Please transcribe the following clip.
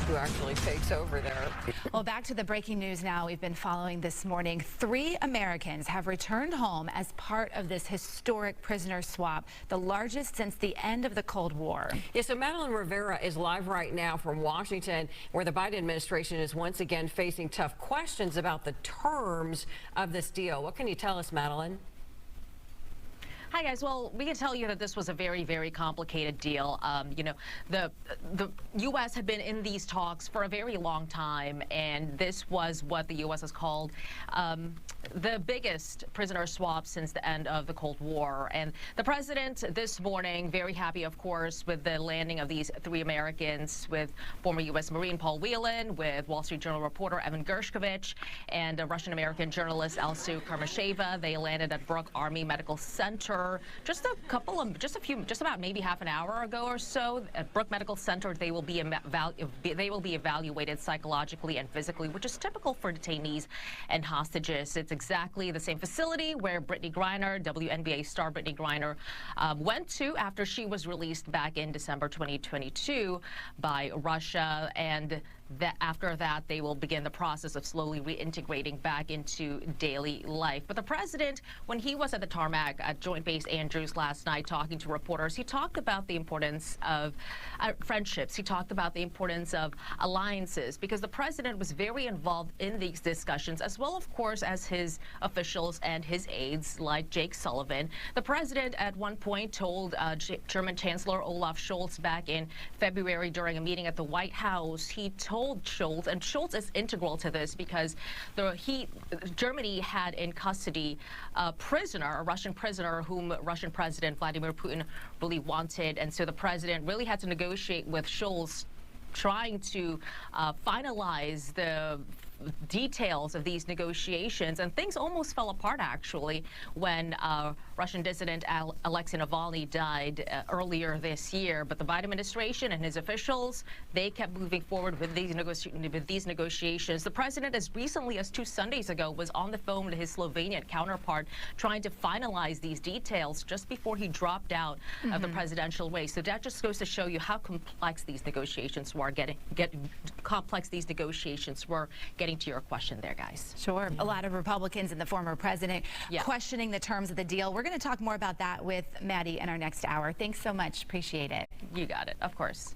who actually takes over there. Well, back to the breaking news now we've been following this morning. 3 Americans have returned home as part of this historic prisoner swap, the largest since the end of the Cold War. Yeah, so Madeleine Rivera is live right now from Washington, where the Biden administration is once again facing tough questions about the terms of this deal. What can you tell us, Madeleine? Hi, guys. Well, we can tell you that this was a very, very complicated deal. You know, the U.S. had been in these talks for a very long time, and this was what the U.S. has called the biggest prisoner swap since the end of the Cold War. And the president this morning, very happy, of course, with the landing of these 3 Americans, with former U.S. Marine Paul Whelan, with Wall Street Journal reporter Evan Gershkovich, and Russian-American journalist Alsu Karmasheva. They landed at Brooke Army Medical Center just about maybe half an hour ago or so. At Brooke Medical Center, they will be evaluated psychologically and physically, which is typical for detainees and hostages. It's exactly the same facility where Brittany Griner, WNBA star Brittany Griner, went to after she was released back in December 2022 by Russia. And after that, they will begin the process of slowly reintegrating back into daily life. But the president, when he was at the tarmac at Joint Base Andrews last night talking to reporters, he talked about the importance of friendships. He talked about the importance of alliances, because the president was very involved in these discussions, as well, of course, as his officials and his aides like Jake Sullivan. The president at one point told German Chancellor Olaf Scholz back in February during a meeting at the White House, he told Scholz, and Scholz is integral to this because Germany had in custody a Russian prisoner whom Russian President Vladimir Putin really wanted, and so the president really had to negotiate with Scholz, trying to finalize the details of these negotiations, and things almost fell apart actually when Russian dissident Alexei Navalny died earlier this year. But the Biden administration and his officials, they kept moving forward with these negotiations. The president, as recently as 2 Sundays ago, was on the phone with his Slovenian counterpart trying to finalize these details just before he dropped out of the presidential race. So that just goes to show you how complex these negotiations were getting to your question there, guys. Sure. A lot of Republicans and the former president questioning the terms of the deal. We're going to talk more about that with Maddie in our next hour. Thanks so much. Appreciate it. You got it. Of course.